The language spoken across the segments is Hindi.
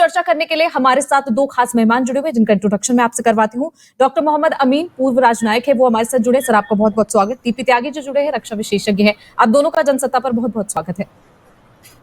चर्चा करने के लिए हमारे साथ दो खास मेहमान जुड़े हुए जिनका इंट्रोडक्शन मैं आपसे करवाती हूँ। डॉक्टर मोहम्मद अमीन पूर्व राजनायक है, वो हमारे साथ जुड़े। सर आपका बहुत बहुत स्वागत। टीपी त्यागी जी जुड़े हैं, रक्षा विशेषज्ञ है। आप दोनों का जनसत्ता पर बहुत बहुत स्वागत है।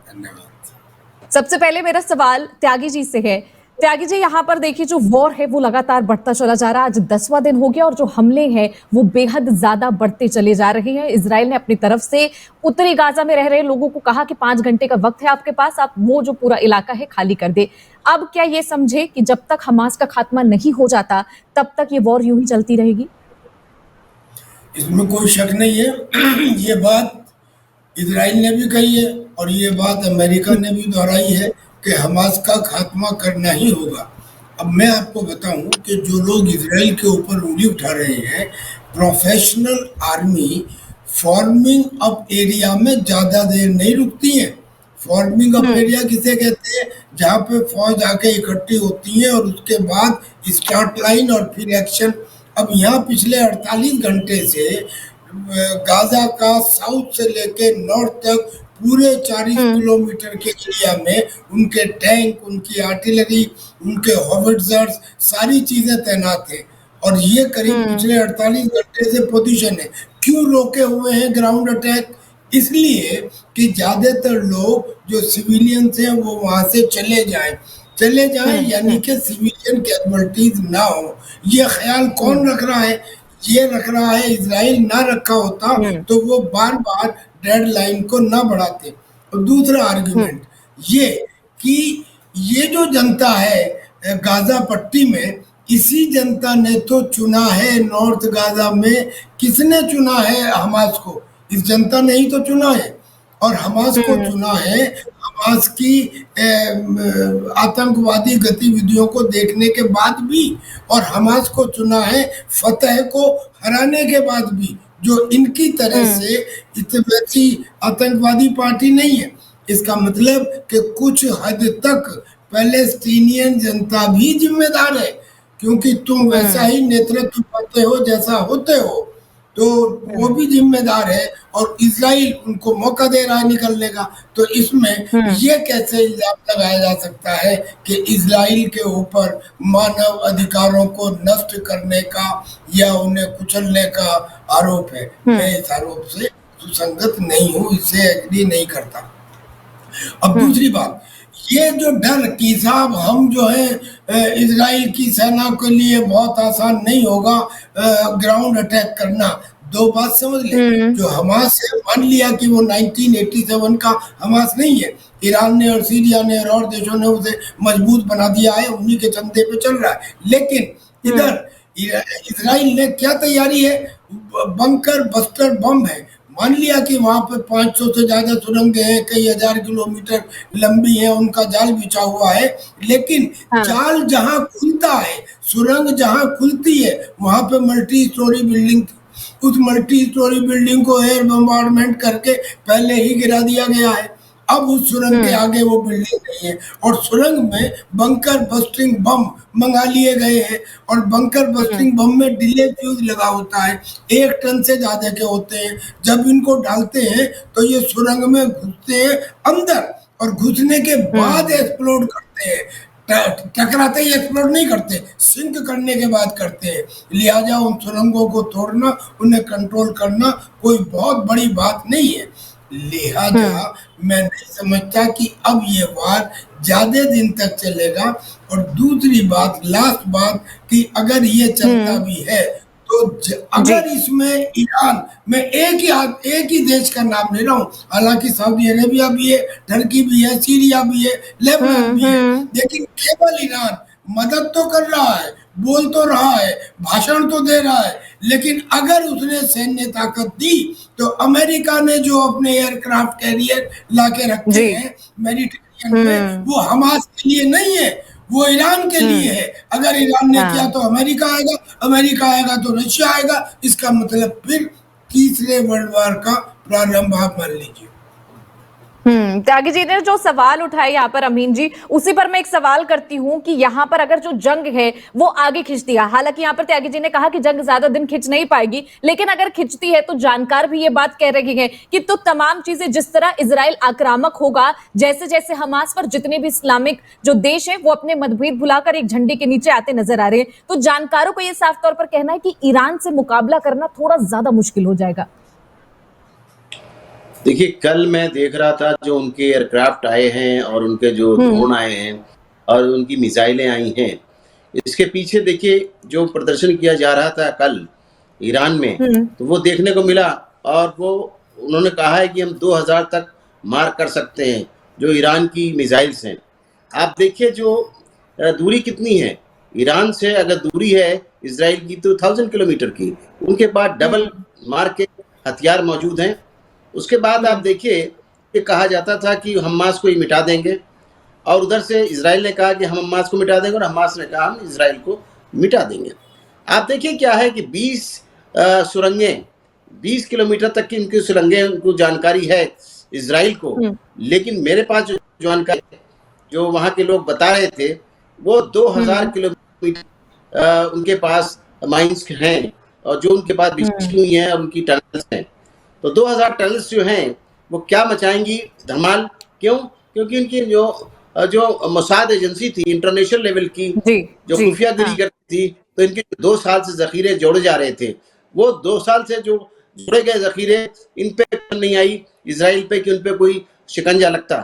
धन्यवाद। सबसे पहले मेरा सवाल त्यागी जी से है। त्यागी जी, यहाँ पर देखिए जो वॉर है वो लगातार बढ़ता चला जा रहा है। आज 10वां दिन हो गया और जो हमले हैं वो बेहद ज्यादा बढ़ते चले जा रहे हैं। इजराइल ने अपनी तरफ से उत्तरी गाजा में रह रहे लोगों को कहा कि 5 घंटे का वक्त है आपके पास, आप वो जो पूरा इलाका है खाली कर दे। अब क्या ये समझे कि जब तक हमास का खात्मा नहीं हो जाता तब तक ये वॉर यूं ही चलती रहेगी? इसमें कोई शक नहीं है। ये बात इजराइल ने भी कही है और ये बात अमेरिका ने भी दोहराई है कि हमास का खात्मा करना ही होगा। अब मैं आपको बताऊं कि जो लोग इजराइल के ऊपर उंगली उठा रहे हैं, professional army forming up area में ज़्यादा देर नहीं रुकती हैं। फॉर्मिंग अप एरिया किसे कहते हैं? जहाँ पे फौज आके इकट्ठी होती है और उसके बाद स्टार्ट लाइन और फिर एक्शन। अब यहाँ पिछले 48 घंटे से गाजा का साउथ से लेके नॉर्थ तक पूरे 40 किलोमीटर के एरिया में उनके टैंक, उनकी आर्टिलरी, उनके हॉविट्जर्स, सारी चीजें तैनात हैं और ये करीब पिछले 48 घंटे से पोजीशन है। क्यों रोके हुए हैं ग्राउंड अटैक? इसलिए कि ज्यादातर लोग जो सिविलियंस हैं वो वहां से चले जाएं यानी कि सिविलियन कैजुअल्टीज ना हो। ये ख्याल कौन रख रहा है? ये रख रहा है इजराइल। ना रखा होता तो वो बार बार डेड लाइन को ना बढ़ाते। और दूसरा आर्गुमेंट ये कि ये जो जनता है गाजा पट्टी में, इसी जनता ने तो चुना है नॉर्थ गाजा में। किसने चुना है हमास को? इस जनता ने ही तो चुना है। और हमास को चुना है हमास की आतंकवादी गतिविधियों को देखने के बाद भी, और हमास को चुना है फतह को हराने के बाद भी। जो इनकी तरह से वैसी आतंकवादी पार्टी नहीं है। इसका मतलब कि कुछ हद तक पैलेस्टीनियन जनता भी जिम्मेदार है, क्योंकि तुम वैसा ही नेतृत्व करते हो जैसा होते हो, तो वो भी जिम्मेदार है और इजराइल उनको मौका दे रहा है निकलने का। तो इसमें ये कैसे इल्जाम लगाया जा सकता है कि इजराइल के ऊपर मानव अधिकारों को नष्ट करने का या उन्हें कुचलने का आरोप है? मैं इस आरोप से सुसंगत नहीं हूँ, इससे एग्री नहीं करता। अब दूसरी बात, ये जो डर कि साहब हम जो है इजराइल की सेना के लिए बहुत आसान नहीं होगा ग्राउंड अटैक करना। दो बात समझ ले, जो हमास है मान लिया कि वो 1987 का हमास नहीं है। ईरान ने और सीरिया ने और देशों ने उसे मजबूत बना दिया है, उन्हीं के चंदे पे चल रहा है। लेकिन इधर इजराइल ने क्या तैयारी है? बंकर बस्टर बम है। मान लिया कि वहां पे 500 से ज्यादा सुरंगें हैं, कई हजार किलोमीटर लंबी हैं, उनका जाल बिछा हुआ है। लेकिन जाल जहां खुलता है, सुरंग जहां खुलती है, वहां पे मल्टी स्टोरी बिल्डिंग, उस मल्टी स्टोरी बिल्डिंग को एयर बम्बार्डमेंट करके पहले ही गिरा दिया गया है। अब उस सुरंग के आगे वो बिल्डिंग नहीं है और सुरंग में बंकर बस्टिंग बम मंगा लिए गए हैं और बंकर बस्टिंग बम में डिले फ्यूज लगा होता है, 1 टन से ज्यादा के होते हैं। जब इनको डालते हैं तो ये सुरंग में घुसते हैं अंदर और घुसने के बाद एक्सप्लोड करते हैं। टकराते ही एक्सप्लोड नहीं करते, सिंक करने के बाद करते हैं। लिहाजा उन सुरंगों को तोड़ना, उन्हें कंट्रोल करना कोई बहुत बड़ी बात नहीं है। लिहाजा मैं नहीं समझता कि अब ये वार ज्यादा दिन तक चलेगा। और दूसरी बात, लास्ट बात, कि अगर ये चलता भी है तो अगर इसमें ईरान, मैं एक ही देश का नाम ले रहा हूँ, हालांकि सऊदी अरेबिया भी है, टर्की भी है, सीरिया भी है, लेबनान भी है, लेकिन केवल ईरान मदद तो कर रहा है, बोल तो रहा है, भाषण तो दे रहा है। लेकिन अगर उसने सैन्य ताकत दी तो अमेरिका ने जो अपने एयरक्राफ्ट कैरियर लाके रखे हैं मेडिटेरियन में, वो हमास के लिए नहीं है, वो ईरान के लिए है। अगर ईरान ने किया तो अमेरिका आएगा, अमेरिका आएगा तो रशिया आएगा। इसका मतलब फिर तीसरे वर्ल्ड वार का प्रारंभ आप मान लीजिए। त्यागी जी ने जो सवाल उठाए यहाँ पर अमीन जी, उसी पर मैं एक सवाल करती हूँ कि यहाँ पर अगर जो जंग है वो आगे खिंचती है, हालांकि यहाँ पर त्यागी जी ने कहा कि जंग ज्यादा दिन खिंच नहीं पाएगी, लेकिन अगर खिंचती है तो जानकार भी ये बात कह रहे हैं कि तो तमाम चीजें जिस तरह इजराइल आक्रामक होगा, जैसे जैसे हमास पर जितने भी इस्लामिक जो देश है वो अपने मतभेद भुलाकर एक झंडे के नीचे आते नजर आ रहे हैं, तो जानकारों को यह साफ तौर पर कहना है कि ईरान से मुकाबला करना थोड़ा ज्यादा मुश्किल हो जाएगा। देखिए, कल मैं देख रहा था जो उनके एयरक्राफ्ट आए हैं और उनके जो ड्रोन आए हैं और उनकी मिसाइलें आई हैं, इसके पीछे देखिए जो प्रदर्शन किया जा रहा था कल ईरान में, तो वो देखने को मिला। और वो उन्होंने कहा है कि हम 2000 तक मार कर सकते हैं जो ईरान की मिसाइल्स हैं। आप देखिए जो दूरी कितनी है, ईरान से अगर दूरी है इजराइल की तो 1000 किलोमीटर की, उनके पास डबल मार के हथियार मौजूद हैं। उसके बाद आप देखिए ये कहा जाता था कि हमास को ही मिटा देंगे, और उधर से इजराइल ने कहा कि हम हमास को मिटा देंगे और हमास ने कहा हम इजराइल को मिटा देंगे। आप देखिए क्या है कि 20 सुरंगें, 20 किलोमीटर तक की इनकी सुरंगें, उनको जानकारी है इजराइल को, लेकिन मेरे पास जो जानकारी जो वहाँ के लोग बता रहे थे वो 2000 किलोमीटर उनके पास माइंस हैं और जो उनके पास बिछी हुई हैं और उनकी टनल्स हैं। तो 2000 टनल्स जो हैं वो क्या मचाएंगी धमाल, क्यों? क्योंकि इनकी जो मोसाद एजेंसी थी इंटरनेशनल लेवल की, जो खुफियागिरी करती थी, तो इनके 2 साल से जखीरे जोड़े जा रहे थे। वो 2 साल से जो जोड़े गए जखीरे, इन पे नहीं आई इजराइल पे कि उन पे कोई शिकंजा लगता।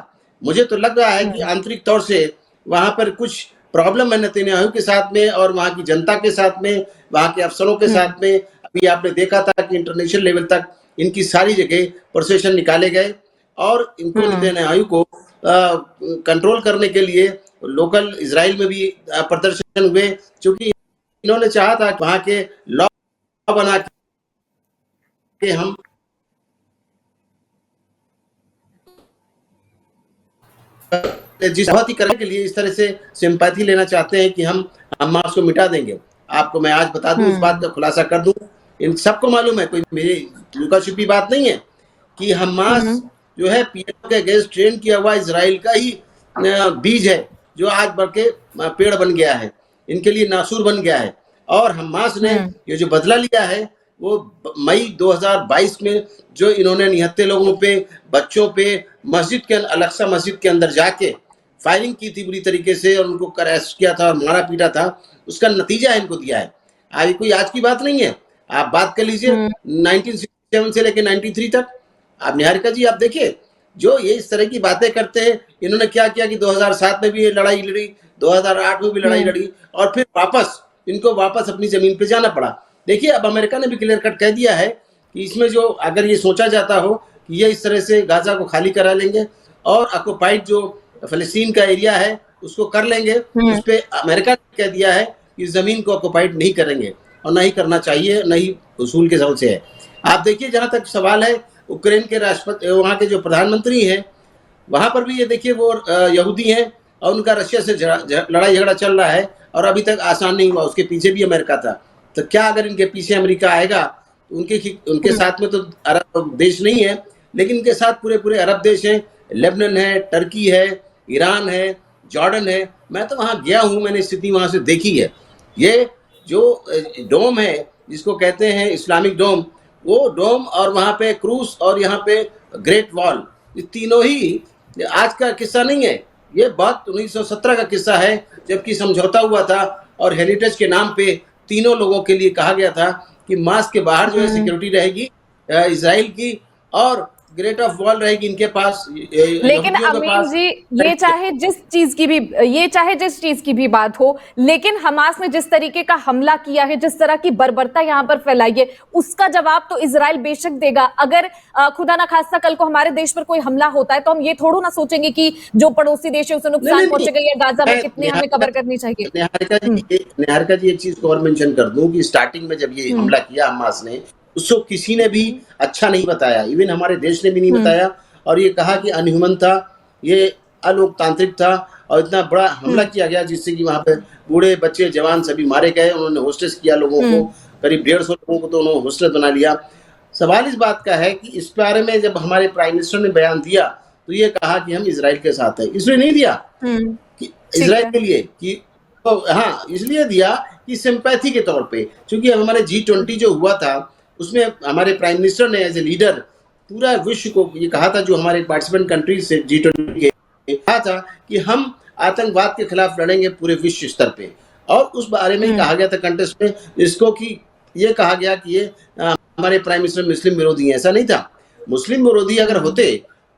मुझे तो लग रहा है कि आंतरिक तौर से वहां पर कुछ प्रॉब्लम है नेतन्याहू के साथ में और वहां की जनता के साथ में, वहां के अफसरों के साथ में। अभी आपने देखा था कि इंटरनेशनल लेवल तक इनकी सारी जगह प्रोसेशन निकाले गए और इनको नेतन्याहू को कंट्रोल करने के लिए लोकल इजराइल में भी प्रदर्शन हुए, क्योंकि इन्होंने चाहा था वहां के लॉ बना के हम जिस बहुत ही करने के लिए इस तरह से सिंपैथी लेना चाहते हैं कि हम हमास को मिटा देंगे। आपको मैं आज बता दूं, इस बात का खुलासा कर दूं, इन सबको मालूम है, कोई मेरी लुका छुपी बात नहीं है कि हमास जो है पीएलओ के अगेंस्ट ट्रेन किया हुआ इजराइल का ही बीज है, जो आज बढ़ के पेड़ बन गया है, इनके लिए नासूर बन गया है। और हमास ने ये जो बदला लिया है वो मई 2022 में जो इन्होंने निहत्थे लोगों पे, बच्चों पे, मस्जिद के अल-अक्सा मस्जिद के अंदर जाके फायरिंग की थी बुरी तरीके से और उनको अरेस्ट किया था और मारा पीटा था, उसका नतीजा इनको दिया है। आज कोई आज की बात नहीं है, आप बात कर लीजिए 1967 से लेकर 93 तक। आप निहारिका जी आप देखिए जो ये इस तरह की बातें करते हैं, इन्होंने क्या किया कि 2007 में भी ये लड़ाई लड़ी, 2008 में भी लड़ाई लड़ी और फिर इनको वापस अपनी जमीन पे जाना पड़ा। देखिए अब अमेरिका ने भी क्लियर कट कह दिया है कि इसमें जो अगर ये सोचा जाता हो कि ये इस तरह से गाजा को खाली करा लेंगे और ऑक्युपाइड जो फलस्तीन का एरिया है उसको कर लेंगे, उस पर अमेरिका ने कह दिया है कि जमीन को ऑक्युपाइड नहीं करेंगे और नहीं करना चाहिए, नहीं उसूल के हिसाब से है। आप देखिए जहां तक सवाल है यूक्रेन के राष्ट्रपति, वहां के जो प्रधानमंत्री हैं, वहां पर भी ये देखिए वो यहूदी हैं और उनका रशिया से लड़ाई झगड़ा चल रहा है और अभी तक आसान नहीं हुआ। उसके पीछे भी अमेरिका था। तो क्या अगर इनके पीछे अमेरिका आएगा तो उनके साथ में तो अरब देश नहीं है, लेकिन इनके साथ पूरे अरब देश हैं, लेबनान है, टर्की है, ईरान है, जॉर्डन है। मैं तो वहाँ गया हूँ, मैंने स्थिति वहाँ से देखी है। ये जो डोम है जिसको कहते हैं इस्लामिक डोम, वो डोम और वहाँ पे क्रूस और यहाँ पे ग्रेट वॉल, ये तीनों ही आज का किस्सा नहीं है, ये बात 1917 का किस्सा है, जबकि समझौता हुआ था और हेरिटेज के नाम पे तीनों लोगों के लिए कहा गया था कि मास के बाहर जो है सिक्योरिटी रहेगी इजराइल की और ग्रेट ऑफ वॉल रहेगी इनके पास। लेकिन अमीन जी ये चाहे जिस चीज की भी बात हो, लेकिन हमास ने जिस तरीके का हमला किया है, जिस तरह की बर्बरता यहाँ पर फैलाई है, उसका जवाब तो इजराइल बेशक देगा। अगर खुदा ना खास्ता कल को हमारे देश पर कोई हमला होता है तो हम ये थोड़ा ना सोचेंगे कि जो पड़ोसी देश है उसे नुकसान पहुंचेगा या गाजा में कितने हमें कवर करनी चाहिए। निहारिका जी एक चीज और मेंशन कर दूं कि स्टार्टिंग में जब ये हमला किया हमास ने, उसको किसी ने भी अच्छा नहीं बताया, इवन हमारे देश ने भी नहीं बताया, और ये कहा कि अनह्यूमन था, ये अलोकतांत्रिक था और इतना बड़ा हमला किया गया जिससे कि वहां पे बूढ़े बच्चे जवान सभी मारे गए। उन्होंने होस्टेज किया लोगों को, करीब 150 लोगों को तो उन्होंने होस्टेज बना लिया। सवाल इस बात का है कि इस बारे में जब हमारे प्राइम मिनिस्टर ने बयान दिया तो ये कहा कि हम इजराइल के साथ हैं। इसलिए नहीं दिया कि ठीक इजराइल है। के लिए कि तो हाँ, इसलिए दिया कि सिंपैथी के तौर पे, क्योंकि हमारे G20 जो हुआ था उसमें हमारे प्राइम मिनिस्टर ने एज ए लीडर पूरा विश्व को ये कहा था, जो हमारे पार्टिसिपेंट कंट्रीज से G20 के कहा था कि हम आतंकवाद के खिलाफ लड़ेंगे पूरे विश्व स्तर पे। और उस बारे में ही कहा गया था कंटेस्ट में इसको कि ये कहा गया कि ये हमारे प्राइम मिनिस्टर मुस्लिम विरोधी हैं। ऐसा नहीं था। मुस्लिम विरोधी अगर होते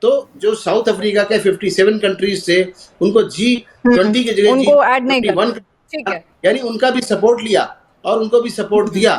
तो जो साउथ अफ्रीका के 57 कंट्रीज थे उनको G20 की जगह उनको ऐड नहीं G21 करते। ठीक है। यानी उनका भी सपोर्ट लिया और उनको भी सपोर्ट दिया।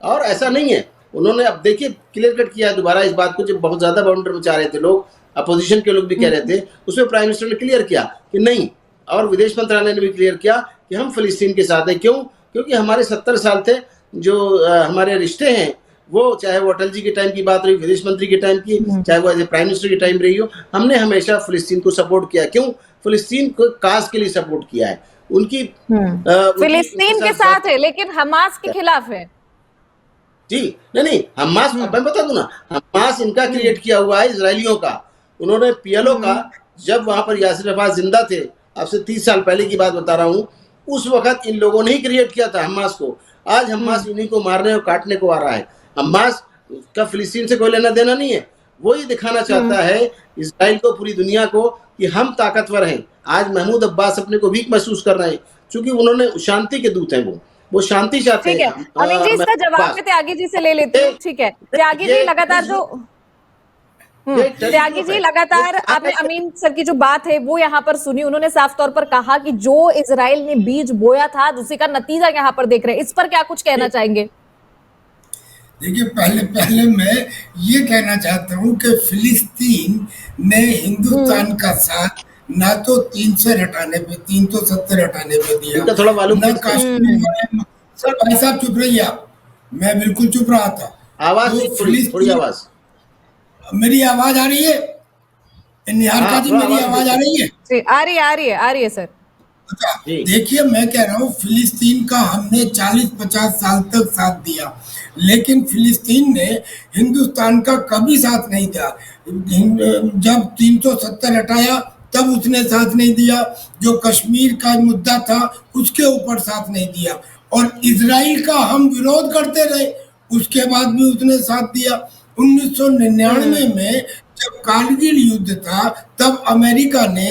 और ऐसा नहीं है, उन्होंने अब देखिए क्लियर कट किया दोबारा इस बात को, जब बहुत ज्यादा बाउंडर मचा रहे थे लोग, अपोजिशन के लोग भी कह रहे थे, उसमें प्राइम मिनिस्टर ने क्लियर किया कि नहीं, और विदेश मंत्रालय ने भी क्लियर किया कि हम फिलिस्तीन के साथ हैं। क्यों? क्योंकि हमारे 70 साल थे जो हमारे रिश्ते हैं, वो चाहे वो अटल जी के टाइम की बात रही, विदेश मंत्री के टाइम की, चाहे वो एज ए प्राइम मिनिस्टर के टाइम रही हो, हमने हमेशा फिलिस्तीन को सपोर्ट किया। क्यों? फिलिस्तीन को काज के लिए सपोर्ट किया है। उनकी फिलिस्तीन के साथ है लेकिन हमास के खिलाफ है। जी नहीं, हमास, मैं बता दूं ना, हमास इनका क्रिएट किया हुआ है, इजरायलियों का। उन्होंने पीएलओ का, जब वहां पर यासिर अरफात जिंदा थे, अब से 30 साल पहले की बात बता रहा हूं, उस वक्त इन लोगों ने ही क्रिएट किया था हमास को। आज हमास इन्हीं को मारने और काटने को आ रहा है। हमास का फिलिस्तीन से कोई लेना देना नहीं है। वो ही दिखाना चाहता है इजराइल को, पूरी दुनिया को, कि हम ताकतवर हैं। आज महमूद अब्बास अपने को वीक महसूस कर रहे हैं क्योंकि उन्होंने शांति के दूत हैं, वो शांति चाहते ठीक है। हैं। अमीन जी, इसका जवाब मैं त्यागी जी से ले लेती हूँ। ठीक है, त्यागी जी लगातार जो त्यागी जी लगातार आपने अमीन सर की जो बात है वो यहाँ पर सुनी। उन्होंने साफ तौर पर कहा कि जो इजराइल ने बीज बोया था उसी का नतीजा यहाँ पर देख रहे हैं। इस पर क्या कुछ कहना चाहेंगे? देखिए, पहले मैं ये कहना चाहता हूँ कि फिलिस्तीन ने हिंदुस्तान का साथ ना तो 370 हटाने पे दिया, थोड़ा मालूम ना कश्मीर। सर भाई साहब चुप रहिए आप, मैं बिल्कुल चुप रहा था। आवाज थोड़ी आवाज, मेरी आवाज आ रही है? निहारिका जी, मेरी आवाज आ रही है? आ रही है सर। अच्छा, देखिए, मैं कह रहा हूँ फिलिस्तीन का हमने 40-50 साल तक साथ दिया, लेकिन फिलिस्तीन ने हिंदुस्तान का कभी साथ नहीं दिया। जब 370 हटाया तब उसने साथ नहीं दिया, जो कश्मीर का मुद्दा था उसके ऊपर साथ नहीं दिया, और इजराइल का हम विरोध करते रहे, उसके बाद भी उसने साथ दिया। 1999 में जब कारगिल युद्ध था तब अमेरिका ने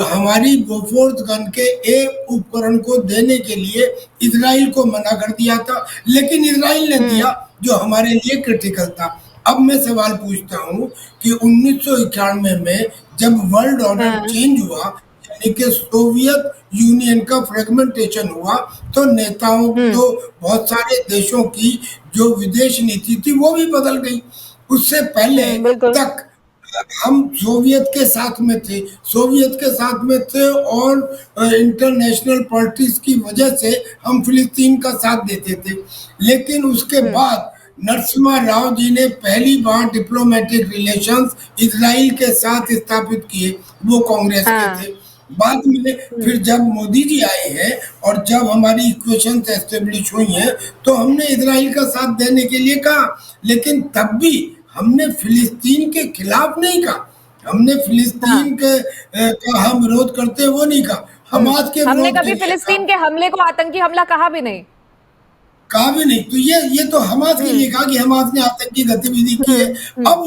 हमारी बोफोर्स गन के एक उपकरण को देने के लिए इजराइल को मना कर दिया था, लेकिन इजराइल ने दिया जो हमारे लिए क्रिटिकल था। अब मैं सवाल पूछता हूँ कि 1991 में जब वर्ल्ड ऑर्डर चेंज हुआ, यानी कि सोवियत यूनियन का फ्रेगमेंटेशन हुआ, तो नेताओं तो बहुत सारे देशों की जो विदेश नीति थी वो भी बदल गई। उससे पहले तक हम सोवियत के साथ में थे और इंटरनेशनल पॉलिटिक्स की वजह से हम फिलिस्तीन का साथ देते थे। लेकिन उसके बाद नरसिम्हा राव जी ने पहली बार डिप्लोमेटिक रिलेशंस इजराइल के साथ स्थापित किए, वो कांग्रेस के थे। बाद में फिर जब मोदी जी आए हैं और जब हमारी इक्वेशन एस्टेब्लिश हुई हैं, तो हमने इजराइल का साथ देने के लिए कहा, लेकिन तब भी हमने फिलिस्तीन के खिलाफ नहीं कहा। हमने फिलिस्तीन का हम विरोध करते वो नहीं कहा, हमास के हमने कभी फिलिस्तीन के हमले को आतंकी हमला कहा भी नहीं। तो ये तो हमास के लिए कहा कि हमास ने आतंकी गतिविधि की है। अब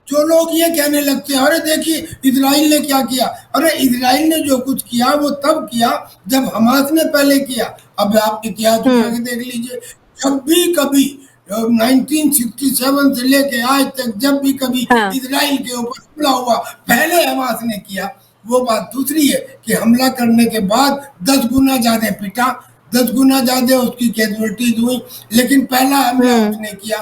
जो लोग ये कहने लगते हैं, अरे देखिए इजराइल ने क्या किया, अरे इजराइल ने जो कुछ किया वो तब किया जब हमास ने पहले किया। अब आप इतिहास उठा के देख लीजिए, जब भी कभी 1967 से लेके आज तक जब भी कभी इजराइल के ऊपर हमला हुआ, पहले हमास ने किया। वो बात दूसरी है कि हमला करने के बाद 10 गुना ज्यादा पिटा, 10 गुना ज्यादा उसकी कैजुअलिटीज हुई, लेकिन पहला हमला उसने किया।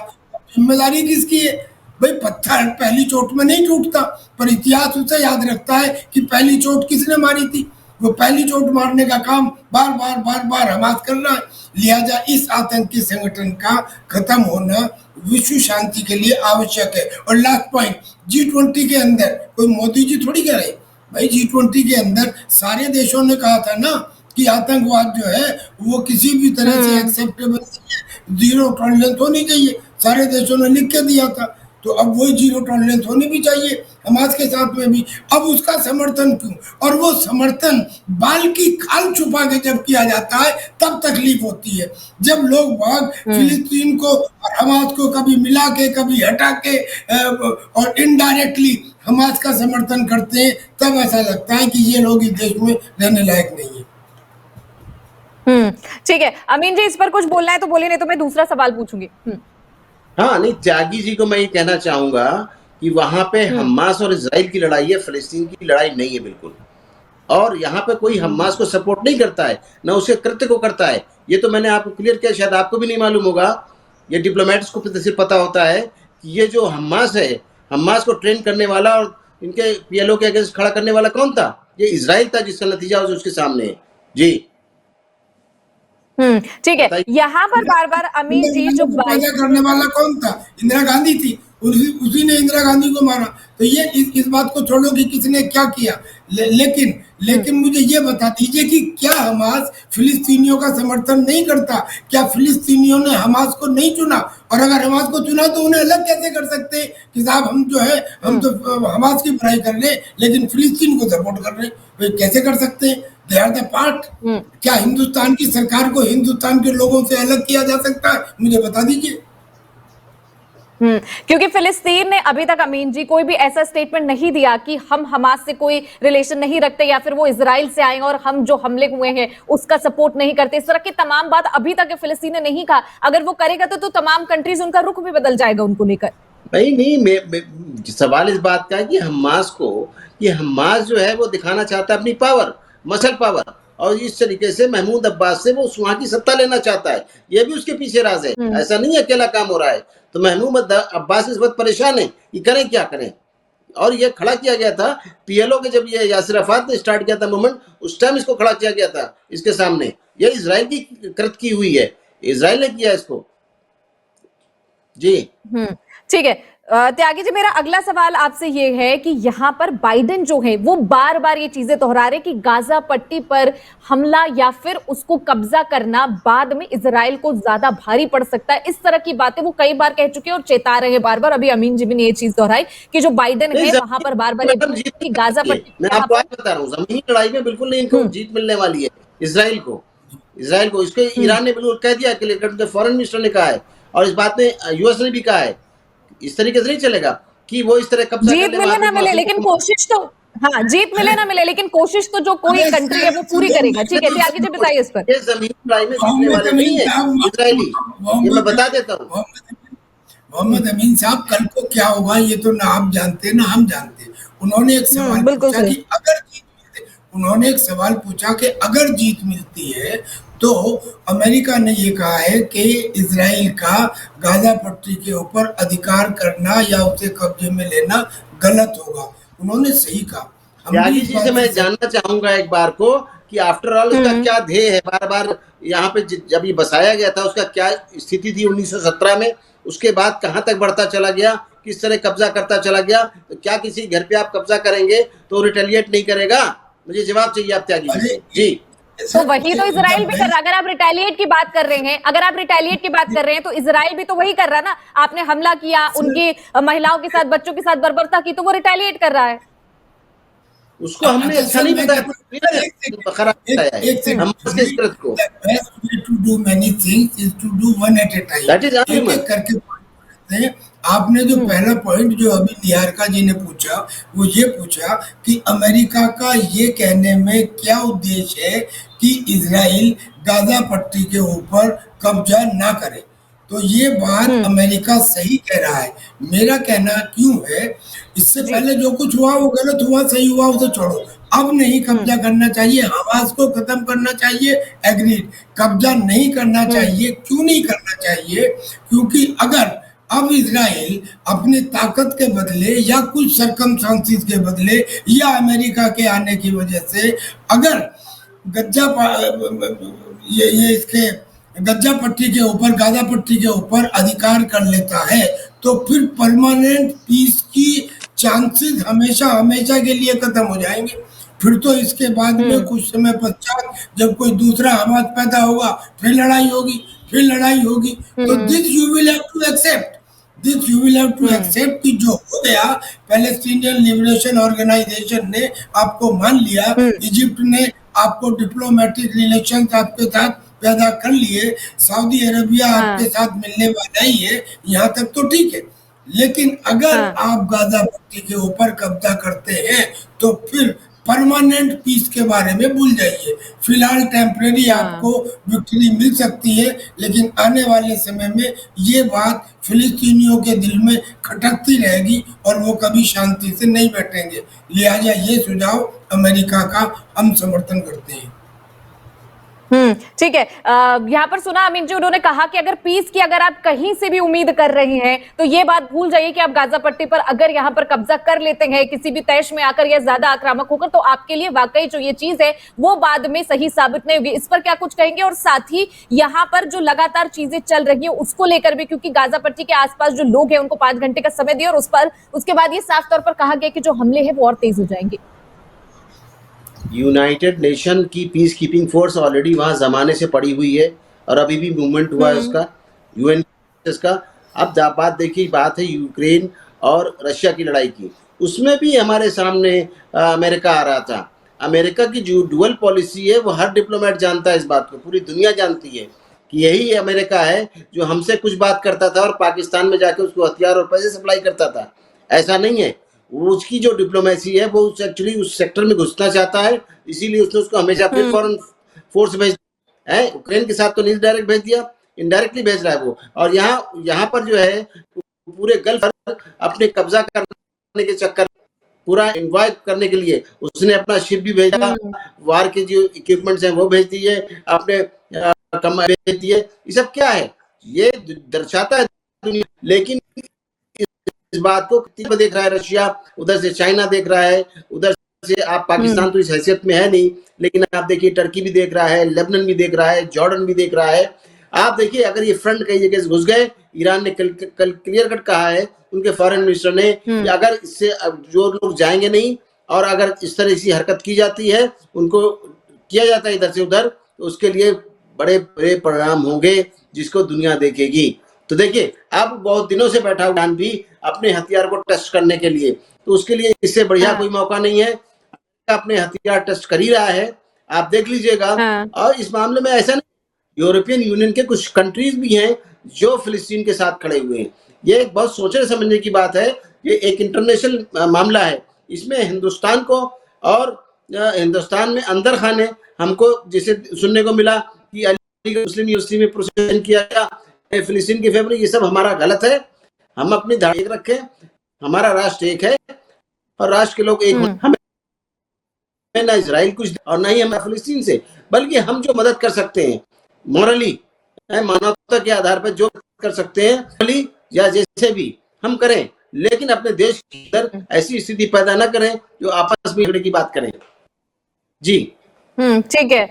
जिम्मेदारी किसकी है भाई? पत्थर पहली चोट में नहीं टूटता, पर इतिहास उसे याद रखता है कि पहली चोट किसने मारी थी। वो पहली चोट मारने का काम बार बार हमास कर रहा है। लिहाजा इस आतंकी संगठन का खत्म होना विश्व शांति के लिए आवश्यक है। और लास्ट पॉइंट, G20 के अंदर कोई मोदी जी थोड़ी कह रहे भाई, G20 के अंदर सारे देशों ने कहा था ना कि आतंकवाद जो है वो किसी भी तरह से एक्सेप्टेबल नहीं है, 0 टॉलरेंस होनी चाहिए। सारे देशों ने लिख के दिया था। तो अब वही जीरो टॉलरेंस होनी भी चाहिए हमास के साथ में भी। अब उसका समर्थन क्यों? और वो समर्थन बाल की खाल छुपा के जब किया जाता है तब तकलीफ होती है। जब लोग बाग फिलिस्तीन को और हमास को कभी मिला के कभी हटा के और इनडायरेक्टली हमास का समर्थन करते हैं, तब ऐसा लगता है कि ये लोग इस देश में रहने लायक नहीं है। ठीक है अमीन जी, इस पर कुछ बोलना है तो बोलिए, नहीं तो मैं दूसरा सवाल पूछूंगी। हाँ नहीं, त्यागी जी को मैं ये कहना चाहूंगा कि वहां पे हमास और इजराइल की लड़ाई है, फिलिस्तीन की लड़ाई नहीं है बिल्कुल। और यहाँ पे कोई हमास को सपोर्ट नहीं करता है, ना उसके कृत्य को करता है। ये तो मैंने आपको क्लियर किया, शायद आपको भी नहीं मालूम होगा। ये डिप्लोमेट्स को सिर्फ पता होता है कि ये जो हमास है, हमास को ट्रेन करने वाला और इनके पीएलओ के अगेंस्ट खड़ा करने वाला कौन था? ये इजराइल था, जिसका नतीजा उसके सामने है। जी ठीक है। बताइए। यहाँ पर बार बार अमीन जी जो पैदा करने वाला कौन था? इंदिरा गांधी थी। उसी ने इंदिरा गांधी को मारा। तो ये इस बात को छोड़ो कि किसने क्या किया, लेकिन मुझे ये बता दीजिए कि क्या हमास फिलिस्तीनियों का समर्थन नहीं करता? क्या फिलिस्तीनियों ने हमास को नहीं चुना? और अगर हमास को चुना तो उन्हें अलग कैसे कर सकते हैं कि साहब हम जो है हम तो हमास की बुराई कर रहे लेकिन फिलिस्तीन को सपोर्ट कर रहे? तो कैसे कर सकते हैं? They are the part. क्या हिंदुस्तान की सरकार को हिंदुस्तान के लोगों से अलग किया जा सकता है? मुझे बता दीजिए। क्योंकि फिलिस्तीन ने अभी तक अमीन जी कोई भी ऐसा स्टेटमेंट नहीं दिया कि हम हमास से कोई रिलेशन नहीं रखते या फिर वो इजराइल से आए और हम जो हमले हुए हैं उसका सपोर्ट नहीं करते। इस तरह की तमाम बात अभी तक फिलिस्तीन ने नहीं कहा। अगर वो करेगा तो तमाम कंट्रीज उनका रुख भी बदल जाएगा उनको लेकर। नहीं, सवाल इस बात का है कि हमास जो है वो दिखाना चाहता है अपनी पावर, मसल पावर, और इस तरीके से महमूद अब्बास से वो वहां की सत्ता लेना चाहता है। ये भी उसके पीछे राज है। ऐसा नहीं है अकेला काम हो रहा है। तो महमूद अब्बास इस वक्त परेशान है कि करें क्या करें। और ये खड़ा किया गया था पीएलओ के, जब ये यासिर अराफात ने स्टार्ट किया था मूवमेंट, उस टाइम इसको खड़ा किया गया था इसके सामने। ये इजराइल की कृत की हुई है, इजराइल ने किया इसको। जी ठीक है त्यागी जी, मेरा अगला सवाल आपसे ये है कि यहाँ पर बाइडेन जो है वो बार बार ये चीजें दोहरा रहे कि गाजा पट्टी पर हमला या फिर उसको कब्जा करना बाद में इजराइल को ज्यादा भारी पड़ सकता है। इस तरह की बातें वो कई बार कह चुके हैं और चेता रहे हैं बार बार। अभी अमीन जी भी ने ये चीज दोहराई कि जो बाइडेन है वहां पर बार बार कि गाजा पट्टी, मैं आपको आज बता रहा हूँ, जमीनी लड़ाई में बिल्कुल नहीं इनको जीत मिलने वाली है। इजराइल को इसके ईरान ने बिल्कुल कह दिया, फॉरेन मिनिस्टर ने कहा है, और इस बात में यूएस ने भी कहा है। इस तरीके से नहीं चलेगा कि वो इस तरह कब्जा जीत मिले ना मिले, लेकिन कोशिश तो, हाँ जीत मिले ना मिले, लेकिन कोशिश तो जो कोई कंट्री है वो पूरी करेगा। ठीक है त्यागी जी बताइए इस पर। ये जमीन लड़ाई में जीतने वाले नहीं है इजरायली, ये मैं बता देता हूँ। मोहम्मद अमीन साहब, कल को क्या होगा ये तो ना आप जानते ना हम जानते। उन्होंने एक सवाल पूछा कि अगर जीत मिलती, उन्होंने एक सवाल पूछा कि अगर जीत मिलती है तो अमेरिका ने ये कहा है कि इजराइल का गाजा पट्टी के ऊपर अधिकार करना या उसे कब्जे में लेना गलत होगा। उन्होंने सही कहा। त्यागी जी से मैं जानना चाहूंगा एक बार को कि आफ्टर ऑल उसका क्या ध्येय है। बार बार यहाँ पे जब ये बसाया गया था उसका क्या स्थिति थी 1917 में, उसके बाद कहाँ तक बढ़ता चला गया, किस तरह कब्जा करता चला गया। तो क्या किसी घर पे आप कब्जा करेंगे तो रिटेलिएट नहीं करेगा? मुझे जवाब चाहिए आप त्यागी जी। जी तो वही तो इजराइल भी कर रहा है। अगर आप रिटेलिएट की बात कर रहे हैं, तो इजराइल भी तो वही कर रहा है ना। आपने हमला किया, उनकी महिलाओं के साथ, बच्चों के साथ बर्बरता की, तो वो रिटेलिएट कर रहा है। उसको हमने अच्छा नहीं बताया, खराब बताया है हमास के स्कृत को। to do many things is to do one at a time। That is argument। एक करके आपने जो पहला पॉइंट जो अभी निहारिका जी ने पूछा, वो ये पूछा कि अमेरिका का ये कहने में क्या उद्देश्य है कि इजराइल गाजा पट्टी के ऊपर कब्जा ना करे। तो ये बात अमेरिका सही कह रहा है। मेरा कहना क्यों है, इससे पहले जो कुछ हुआ वो गलत हुआ, सही हुआ उसे छोड़ो। अब नहीं कब्जा करना चाहिए, हमास को खत्म करना चाहिए, एग्रीड। कब्जा नहीं करना चाहिए। क्यों नहीं करना चाहिए? क्योंकि अगर अब इजराइल अपनी ताकत के बदले या कुछ सरकमस्टांसेस के बदले या अमेरिका के आने की वजह से अगर इसके गज्जा पट्टी के ऊपर, गाजा पट्टी के ऊपर अधिकार कर लेता है, तो फिर परमानेंट पीस की चांसेस हमेशा हमेशा के लिए खत्म हो जाएंगे। फिर तो इसके बाद में कुछ समय पश्चात जब कोई दूसरा हमास पैदा होगा, फिर लड़ाई होगी। तो this you will have to accept this you will have to accept कि जो हो गया, पैलेस्टीनियन लिबरेशन ऑर्गेनाइजेशन ने आपको मान लिया, इजिप्ट ने आपको डिप्लोमेटिक रिलेशंस आपके साथ पैदा कर लिए, सऊदी अरेबिया आपके साथ मिलने वाला ही है, यहाँ तक तो ठीक है। लेकिन अगर आप गाजा पट्टी के ऊपर कब्जा करते हैं तो फिर परमानेंट पीस के बारे में भूल जाइए। फिलहाल टेम्परेरी आपको विक्ट्री मिल सकती है, लेकिन आने वाले समय में ये बात फिलिस्तीनियों के दिल में खटकती रहेगी और वो कभी शांति से नहीं बैठेंगे। लिहाजा ये सुझाव अमेरिका का हम समर्थन करते हैं। ठीक है। यहाँ पर सुना अमीन जी, उन्होंने कहा कि अगर पीस की अगर आप कहीं से भी उम्मीद कर रहे हैं तो ये बात भूल जाइए कि आप गाजा पट्टी पर अगर यहाँ पर कब्जा कर लेते हैं किसी भी तैश में आकर या ज्यादा आक्रामक होकर, तो आपके लिए वाकई जो ये चीज है वो बाद में सही साबित नहीं होगी। इस पर क्या कुछ कहेंगे? और साथ ही यहाँ पर जो लगातार चीजें चल रही है उसको लेकर भी, क्योंकि गाजा पट्टी के आसपास जो लोग हैं उनको 5 घंटे का समय दिया और उसके बाद ये साफ तौर पर कहा गया कि जो हमले हैं वो और तेज हो जाएंगे। यूनाइटेड नेशन की पीस कीपिंग फोर्स ऑलरेडी वहाँ जमाने से पड़ी हुई है और अभी भी मूवमेंट हुआ है उसका, यूएन का। अब बात देखिए, बात है यूक्रेन और रशिया की लड़ाई की, उसमें भी हमारे सामने अमेरिका आ रहा था। अमेरिका की जो डुअल पॉलिसी है वो हर डिप्लोमेट जानता है, इस बात को पूरी दुनिया जानती है कि यही अमेरिका है जो हमसे कुछ बात करता था और पाकिस्तान में जाके उसको हथियार और पैसे सप्लाई करता था। ऐसा नहीं है, उसकी जो डिप्लोमेसी है वो एक्चुअली उस सेक्टर में घुसना चाहता है, इसीलिए उसने उसको हमेशा फिर फॉरेन फोर्स भेज है। यूक्रेन के साथ तो नहीं डायरेक्ट भेज दिया, इनडायरेक्टली भेज रहा है वो। और यहाँ पर जो है पूरे गल्फ अपने कब्जा करने के चक्कर, पूरा इन्वाइव करने के लिए उसने अपना शिप भी भेजा, वार के जो इक्विपमेंट्स हैं वो भेज दिए, अपने भेज दिए। ये सब क्या है? ये दर्शाता है दुनिया, लेकिन इस बात को देख रहा है रशिया, उधर से चाइना देख रहा है, उधर से आप पाकिस्तान तो इस हैसियत में है नहीं, लेकिन आप देखिए टर्की भी देख रहा है, लेबनान भी देख रहा है, जॉर्डन भी देख रहा है। आप देखिए अगर ये फ्रंट कई जगह से घुस गए, ईरान ने कल क्लियर कट कहा है उनके फॉरेन मिनिस्टर ने कि अगर इससे जो लोग जाएंगे नहीं और अगर इस तरह की हरकत की जाती है, उनको किया जाता है इधर से उधर, तो उसके लिए बड़े बड़े परिणाम होंगे जिसको दुनिया देखेगी। तो देखिए अब बहुत दिनों से बैठा हुआ भी अपने हथियार को टेस्ट करने के लिए, तो उसके लिए इससे बढ़िया कोई मौका नहीं है। अपने हथियार टेस्ट कर ही रहा है, आप देख लीजिएगा। और इस मामले में ऐसा नहीं, यूरोपियन यूनियन के कुछ कंट्रीज भी हैं जो फिलिस्तीन के साथ खड़े हुए हैं। ये एक बहुत सोचने समझने की बात है, ये एक इंटरनेशनल मामला है। इसमें हिंदुस्तान को और हिंदुस्तान में अंदर खाने हमको जिसे सुनने को मिला कि अलीगढ़ मुस्लिम यूनिवर्सिटी में प्रोसेशन किया गया फिलिस्तीन की फेवर, ये सब हमारा गलत है। हम अपनी धारा एक रखें, हमारा राष्ट्र एक है और राष्ट्र के लोग एक, हमें ना इजराइल कुछ और ना ही हम फिलिस्तीन से, बल्कि हम जो मदद कर सकते हैं मॉरली, मानवता के आधार पर जो कर सकते हैं मॉरली या जैसे भी हम करें, लेकिन अपने देश के अंदर ऐसी स्थिति पैदा ना करें जो आपस में झगड़े की बात करें। जी ठीक है।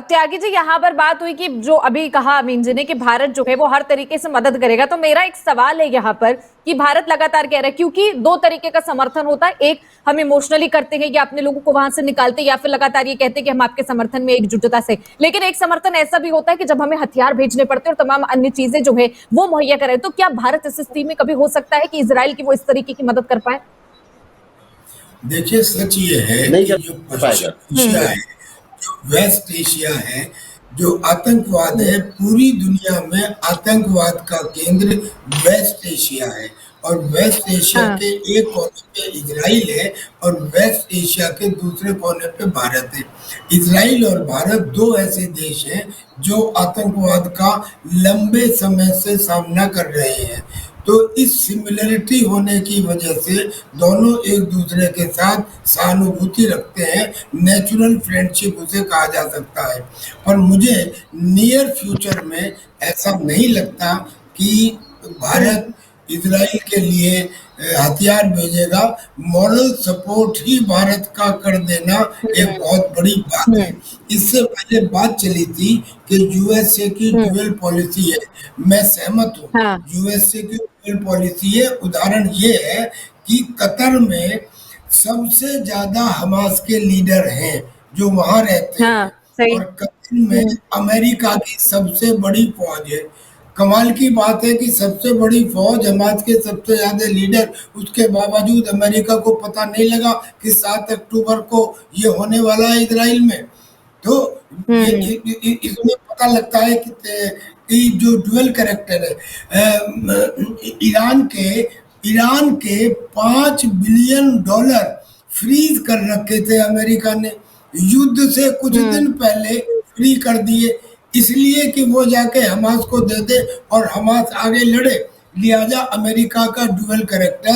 त्यागी जी, यहाँ पर बात हुई कि जो अभी कहा अमीन जी ने कि भारत जो है वो हर तरीके से मदद करेगा, तो मेरा एक सवाल है यहाँ पर कि भारत लगातार कह रहा है, क्योंकि 2 तरीके का समर्थन होता है, एक हम इमोशनली करते हैं कि अपने लोगों को वहां से निकालते, या फिर लगातार ये कहते हैं कि हम आपके समर्थन में एकजुटता से, लेकिन एक समर्थन ऐसा भी होता है कि जब हमें हथियार भेजने पड़ते हैं और तमाम अन्य चीजें जो है वो मुहैया कराए, तो क्या भारत इस स्थिति में कभी हो सकता है कि इजराइल की वो इस तरीके की मदद कर पाए? देखिए सच ये है नहीं कि कर जो पाएगा। पश्चिम एशिया है, जो वेस्ट एशिया है, जो आतंकवाद है, पूरी दुनिया में आतंकवाद का केंद्र वेस्ट एशिया है। और वेस्ट एशिया के एक कोने पे इजराइल है और वेस्ट एशिया के दूसरे कोने पे भारत है। इजराइल और भारत 2 ऐसे देश हैं जो आतंकवाद का लंबे समय से सामना कर रहे हैं। तो इस सिमिलरिटी होने की वजह से दोनों एक दूसरे के साथ सहानुभूति रखते हैं, नेचुरल फ्रेंडशिप उसे कहा जा सकता है। पर मुझे नियर फ्यूचर में ऐसा नहीं लगता कि भारत इजराइल के लिए हथियार भेजेगा। मॉरल सपोर्ट ही भारत का कर देना एक बहुत बड़ी बात है। इससे पहले बात चली थी कि यूएसए की ड्यूअल पॉलिसी है, मैं सहमत हूँ। यूएसए की ड्यूअल पॉलिसी है। उदाहरण ये है कि कतर में सबसे ज्यादा हमास के लीडर हैं जो वहां रहते हैं, और कतर में अमेरिका की सबसे बड़ी फौज है। कमाल की बात है कि सबसे बड़ी फौज, हमास के सबसे ज्यादा लीडर, उसके बावजूद अमेरिका को पता नहीं लगा कि 7 अक्टूबर को ये होने वाला है इजराइल में। तो इसमें पता लगता है कि जो डुअल कैरेक्टर है, ईरान के 5 बिलियन डॉलर फ्रीज कर रखे थे अमेरिका ने, युद्ध से कुछ दिन पहले फ्री कर दिए, इसलिए कि वो जाके हमास को दे दे और हमास आगे लड़े। लिहाजा अमेरिका का डुअल कैरेक्टर